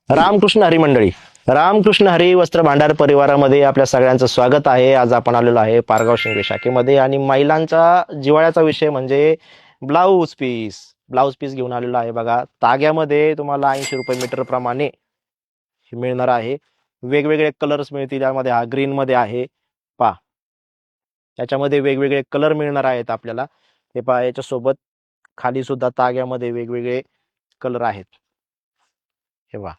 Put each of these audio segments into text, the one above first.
रामकृष्ण हरी मंडळी, रामकृष्ण हरी वस्त्र भांडार परिवारामध्ये आपल्या सगळ्यांचं स्वागत आहे. आज आपण आलेलो आहे पारगाव शिंगवे शाखेमध्ये आणि महिलांचा जिव्हाळ्याचा विषय म्हणजे ब्लाऊज पीस. ब्लाऊज पीस घेऊन आलेलो आहे. बघा, ताग्यामध्ये तुम्हाला 80 रुपये मीटर प्रमाणे मिळणार आहे. वेगवेगळे कलर्स मिळतील. यामध्ये हा ग्रीन मध्ये आहे, पहा. याच्यामध्ये वेगवेगळे कलर मिळणार आहेत आपल्याला. हे पहा, याच्यासोबत खाली सुद्धा ताग्यामध्ये वेगवेगळे कलर आहेत. हे पहा,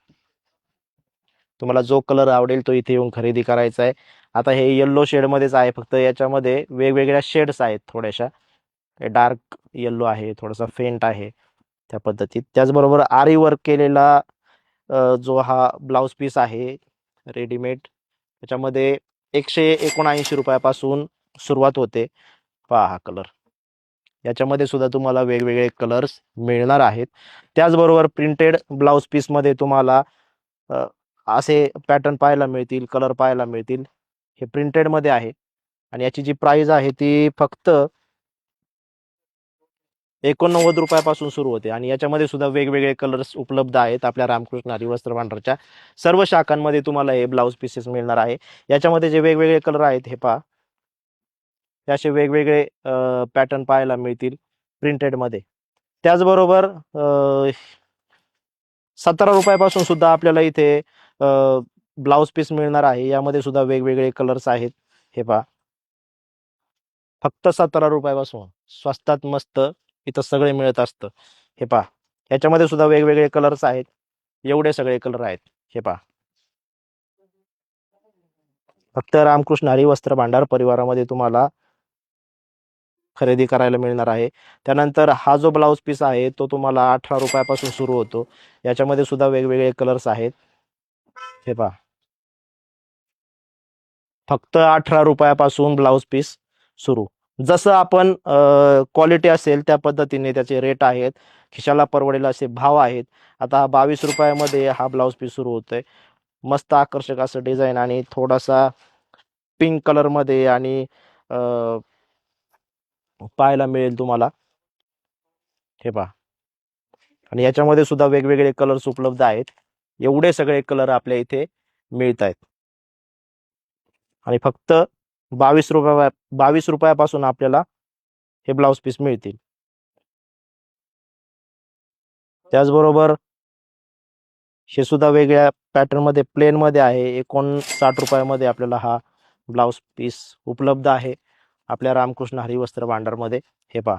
तुम्हाला जो कलर आवडेल तो इथे येऊन खरेदी करायचा आहे. आता हे येल्लो शेडमध्येच आहे, फक्त याच्यामध्ये वेगवेगळ्या शेड्स आहेत. थोड्याशा डार्क येल्लो आहे, थोडासा फेंट आहे, त्या पद्धतीत. त्याचबरोबर आरी वर्क केलेला जो हा ब्लाऊज पीस आहे रेडीमेड, त्याच्यामध्ये 179 रुपयापासून सुरुवात होते. पहा हा कलर. याच्यामध्ये सुद्धा तुम्हाला वेगवेगळे कलर्स मिळणार आहेत. त्याचबरोबर प्रिंटेड ब्लाऊज पीसमध्ये तुम्हाला असे पॅटर्न पाहायला मिळतील, कलर पाहायला मिळतील. हे प्रिंटेडमध्ये आहे आणि याची जी प्राइस आहे ती फक्त 89 रुपयापासून सुरू होते आणि याच्यामध्ये सुद्धा वेगवेगळे कलर्स उपलब्ध आहेत. आपल्या रामकृष्ण हरी वस्त्र भांडारच्या सर्व शाखांमध्ये तुम्हाला हे ब्लाऊज पीसेस मिळणार आहे. याच्यामध्ये जे वेगवेगळे कलर आहेत, हे पहा, हे असे वेगवेगळे पॅटर्न पाहायला मिळतील प्रिंटेडमध्ये. त्याचबरोबर 17 रुपयापासून सुद्धा आपल्याला इथे ब्लाऊज पीस मिळणार आहे. यामध्ये सुद्धा वेगवेगळे कलर्स आहेत. हे पहा, फक्त 17 रुपयापासून स्वस्तात मस्त इथं सगळे मिळत असतं. हे पहा, याच्यामध्ये सुद्धा वेगवेगळे कलर्स आहेत. एवढे सगळे कलर आहेत. हे पहा, फक्त रामकृष्ण हरी वस्त्र भांडार परिवारामध्ये तुम्हाला खरेदी करायला मिळणार आहे. त्यानंतर हा जो ब्लाऊज पीस आहे तो तुम्हाला 18 रुपयापासून सुरू होतो. याच्यामध्ये सुद्धा वेगवेगळे कलर्स आहेत. हे पहा, फक्त 18 रुपयापासून ब्लाऊज पीस सुरू. जसं आपण क्वालिटी असेल त्या पद्धतीने त्याचे रेट आहेत. खिशाला परवडेल असे भाव आहेत. आता 22 रुपयामध्ये हा ब्लाऊज पीस सुरू होतोय. मस्त आकर्षक असं डिझाईन आणि थोडासा पिंक कलरमध्ये आणि पाहायला मिळेल तुम्हाला. हे पहा, आणि याच्यामध्ये सुद्धा वेगवेगळे कलर्स उपलब्ध आहेत. एवढे सगळे कलर आपल्या इथे मिळत आहेत आणि फक्त 22 रुपयापासून आपल्याला हे ब्लाऊज पीस मिळतील. त्याचबरोबर हे सुद्धा वेगळ्या पॅटर्नमध्ये प्लेनमध्ये आहे. 59 रुपयामध्ये आपल्याला हा ब्लाऊज पीस उपलब्ध आहे आपल्या रामकृष्ण हरी वस्त्र भांडारमध्ये. हे पहा,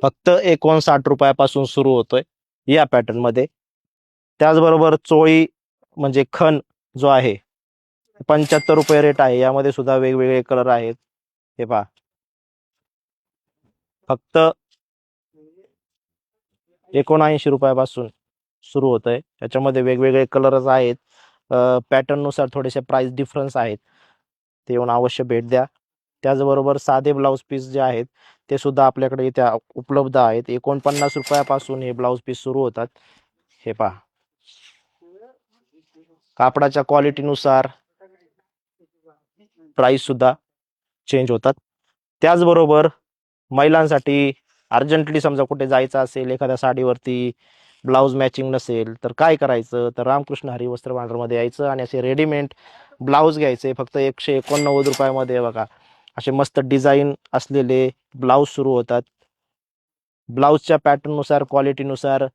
फक्त 59 रुपयापासून सुरू होतोय या पॅटर्नमध्ये. त्याचबरोबर चोळी म्हणजे खण जो आहे 75 रुपये रेट आहे. यामध्ये सुद्धा वेगवेगळे कलर आहेत. हे पहा, फक्त 79 रुपयापासून सुरू होत आहे. याच्यामध्ये वेगवेगळे कलर्स आहेत. पॅटर्ननुसार थोडेसे प्राइस डिफरन्स आहेत. ते येऊन अवश्य भेट द्या. त्याचबरोबर साधे ब्लाऊज पीस जे आहेत ते सुद्धा आपल्याकडे इथे उपलब्ध आहेत. 49 रुपयापासून हे ब्लाऊज पीस सुरू होतात. हे पहा, कापडाच्या क्वालिटीनुसार प्राइस सुद्धा चेंज होतात. त्याचबरोबर महिलांसाठी अर्जंटली समजा कुठे जायचं असेल, एखाद्या साडीवरती ब्लाऊज मॅचिंग नसेल तर काय करायचं, तर रामकृष्ण हरी वस्त्र भांडारमध्ये यायचं आणि असे रेडीमेड ब्लाऊज घ्यायचे. फक्त 189 रुपयामध्ये बघा, असे मस्त डिझाईन असलेले ब्लाऊज सुरू होतात. ब्लाऊजच्या पॅटर्ननुसार क्वालिटीनुसार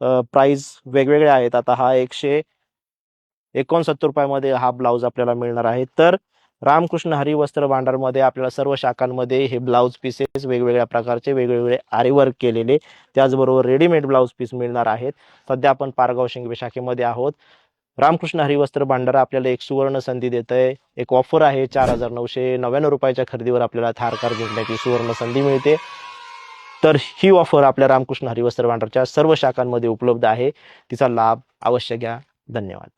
प्राइस वेगवेगळे आहेत. आता हा 169 रुपयामध्ये हा ब्लाऊज आपल्याला मिळणार आहे. तर रामकृष्ण हरी वस्त्र भांडारमध्ये आपल्याला सर्व शाखांमध्ये हे ब्लाऊज पीसेस वेगवेगळ्या प्रकारचे वेगवेगळे आरीवर्क केलेले, त्याचबरोबर रेडीमेड ब्लाऊज पीस मिळणार आहेत. सध्या आपण पारगाव शिंगवे शाखेमध्ये आहोत. रामकृष्ण हरी वस्त्र भांडार आपल्याला एक सुवर्ण संधी देत आहे. एक ऑफर आहे. 4,999 रुपयाच्या खरेदीवर आपल्याला थारकार जिंकण्याची सुवर्ण संधी मिळते. तर ही ऑफर आपल्या रामकृष्ण हरी वस्त्र भांडारच्या सर्व शाखांमध्ये उपलब्ध आहे. तिचा लाभ अवश्य घ्या. धन्यवाद.